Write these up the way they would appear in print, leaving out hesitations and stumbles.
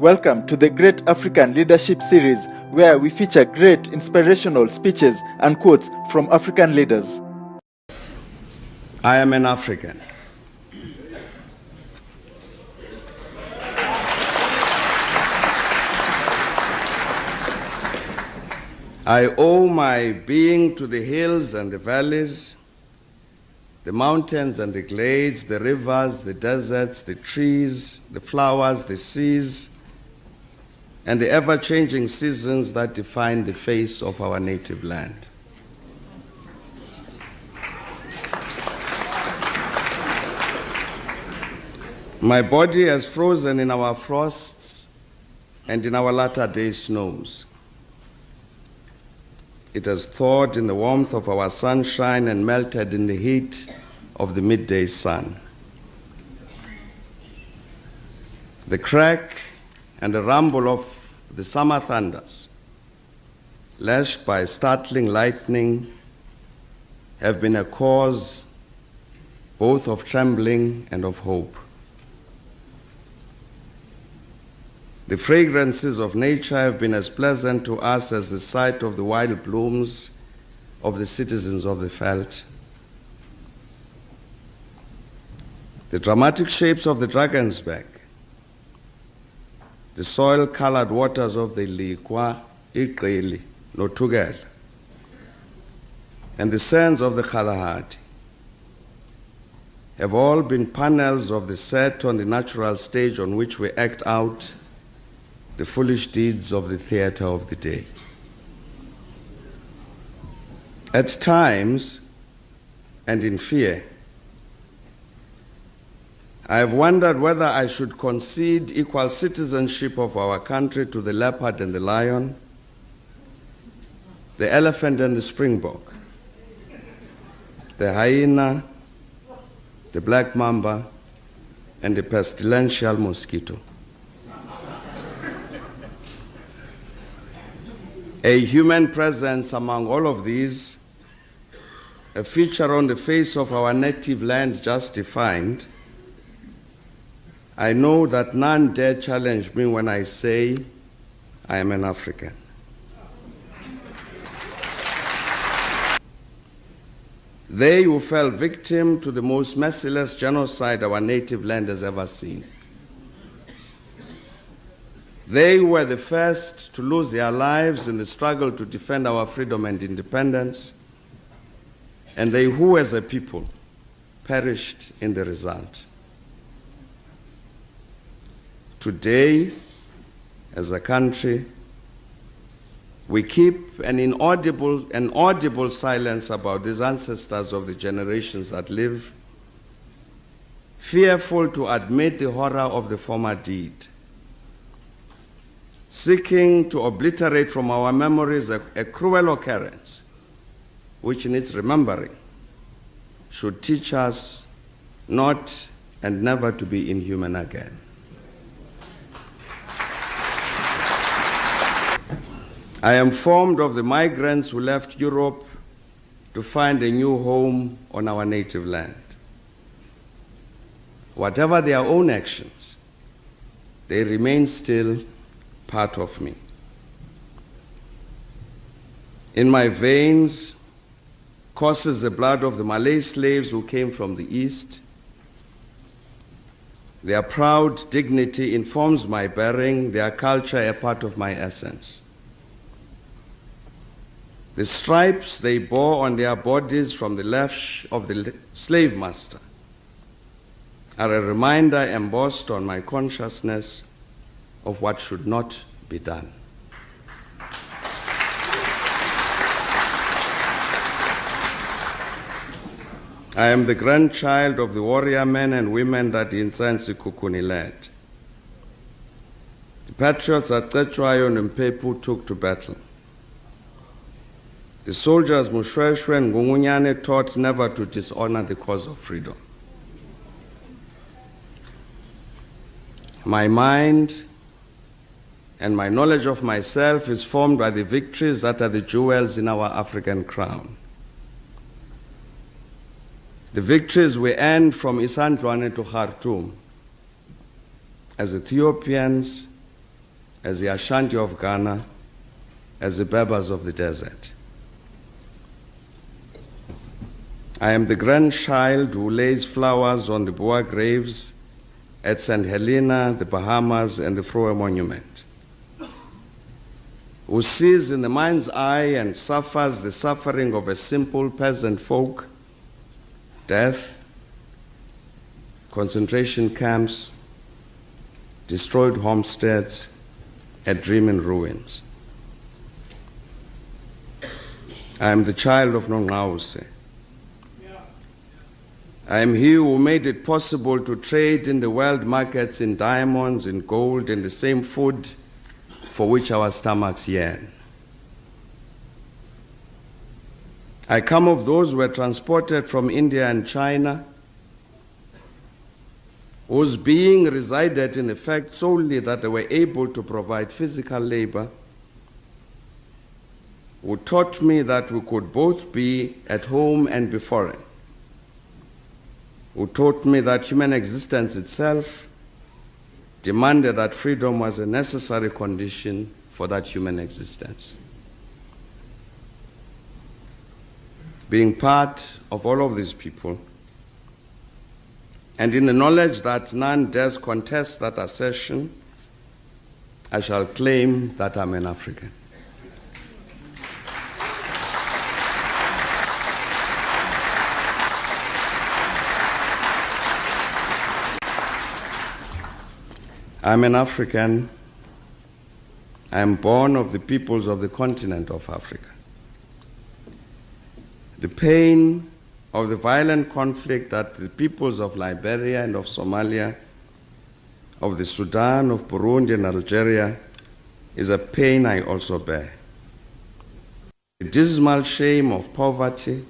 Welcome to the Great African Leadership Series, where we feature great inspirational speeches and quotes from African leaders. I am an African. I owe my being to the hills and the valleys, the mountains and the glades, the rivers, the deserts, the trees, the flowers, the seas, and the ever-changing seasons that define the face of our native land. My body has frozen in our frosts and in our latter-day snows. It has thawed in the warmth of our sunshine and melted in the heat of the midday sun. The crack and the rumble of the summer thunders, lashed by startling lightning, have been a cause both of trembling and of hope. The fragrances of nature have been as pleasant to us as the sight of the wild blooms of the citizens of the veldt. The dramatic shapes of the Dragon's Back, the soil-colored waters of the Likwa, Iqeli, Notugela, and the sands of the Kalahari have all been panels of the set on the natural stage on which we act out the foolish deeds of the theater of the day. At times, and in fear, I have wondered whether I should concede equal citizenship of our country to the leopard and the lion, the elephant and the springbok, the hyena, the black mamba, and the pestilential mosquito. A human presence among all of these, a feature on the face of our native land just defined, I know that none dare challenge me when I say I am an African. They who fell victim to the most merciless genocide our native land has ever seen. They were the first to lose their lives in the struggle to defend our freedom and independence, and they who, as a people, perished in the result. Today, as a country, we keep an audible silence about these ancestors of the generations that live, fearful to admit the horror of the former deed, seeking to obliterate from our memories a cruel occurrence, which in its remembering should teach us not and never to be inhuman again. I am formed of the migrants who left Europe to find a new home on our native land. Whatever their own actions, they remain still part of me. In my veins courses the blood of the Malay slaves who came from the East. Their proud dignity informs my bearing, their culture a part of my essence. The stripes they bore on their bodies from the lash of the slave master are a reminder embossed on my consciousness of what should not be done. I am the grandchild of the warrior men and women that Insansi Kukuni led. The patriots at Tetwayo and Mpepu took to battle. The soldiers Mushweshwe and Ngungunyane taught never to dishonor the cause of freedom. My mind and my knowledge of myself is formed by the victories that are the jewels in our African crown. The victories we earned from Isandlwane to Khartoum as Ethiopians as the Ashanti of Ghana, as the Berbers of the desert. I am the grandchild who lays flowers on the Boer graves at St. Helena, the Bahamas, and the Froe Monument, who sees in the mind's eye and suffers the suffering of a simple peasant folk, death, concentration camps, destroyed homesteads, a dream in ruins. I am the child of Nongqawuse. I am he who made it possible to trade in the world markets in diamonds, in gold, in the same food for which our stomachs yearn. I come of those who were transported from India and China, whose being resided in the fact solely that they were able to provide physical labor, who taught me that we could both be at home and be foreign, who taught me that human existence itself demanded that freedom was a necessary condition for that human existence. Being part of all of these people, and in the knowledge that none dares contest that assertion, I shall claim that I'm an African. I'm an African. I am born of the peoples of the continent of Africa. The pain of the violent conflict that the peoples of Liberia and of Somalia, of the Sudan, of Burundi and Algeria, is a pain I also bear. The dismal shame of poverty,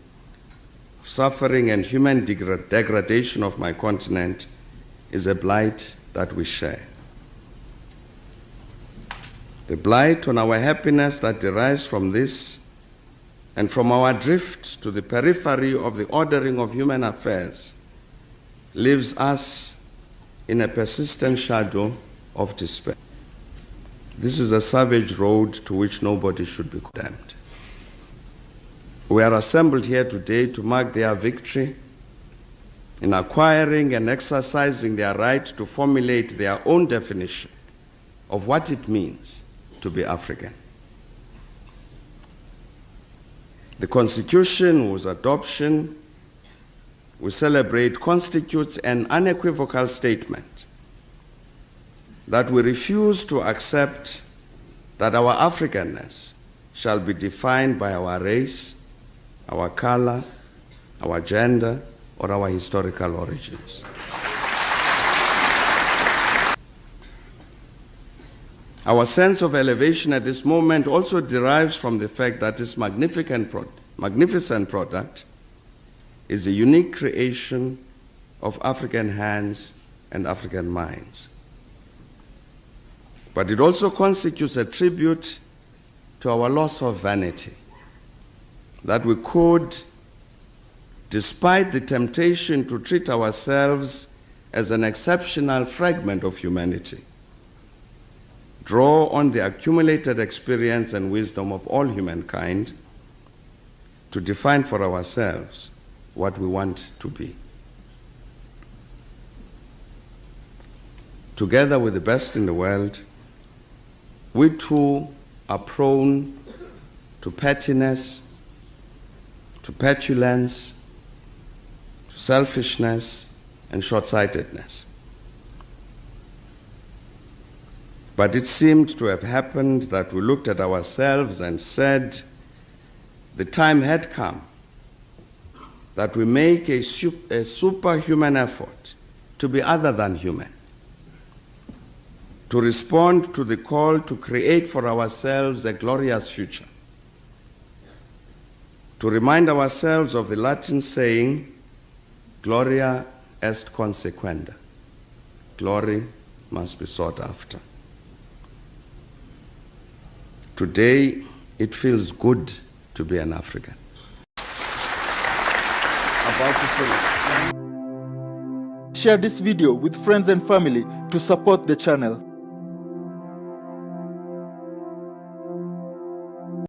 suffering and human degradation of my continent is a blight that we share. The blight on our happiness that derives from this and from our drift to the periphery of the ordering of human affairs leaves us in a persistent shadow of despair. This is a savage road to which nobody should be condemned. We are assembled here today to mark their victory in acquiring and exercising their right to formulate their own definition of what it means to be African. The Constitution, whose adoption we celebrate, constitutes an unequivocal statement that we refuse to accept that our Africanness shall be defined by our race, our color, our gender, or our historical origins. Our sense of elevation at this moment also derives from the fact that this magnificent product is a unique creation of African hands and African minds. But it also constitutes a tribute to our loss of vanity, that we could, despite the temptation to treat ourselves as an exceptional fragment of humanity, draw on the accumulated experience and wisdom of all humankind to define for ourselves what we want to be. Together with the best in the world, we too are prone to pettiness, to petulance, to selfishness, and short-sightedness. But it seemed to have happened that we looked at ourselves and said, the time had come that we make a superhuman effort to be other than human, to respond to the call to create for ourselves a glorious future, to remind ourselves of the Latin saying, gloria est consequenda. Glory must be sought after. Today, it feels good to be an African. Share this video with friends and family to support the channel.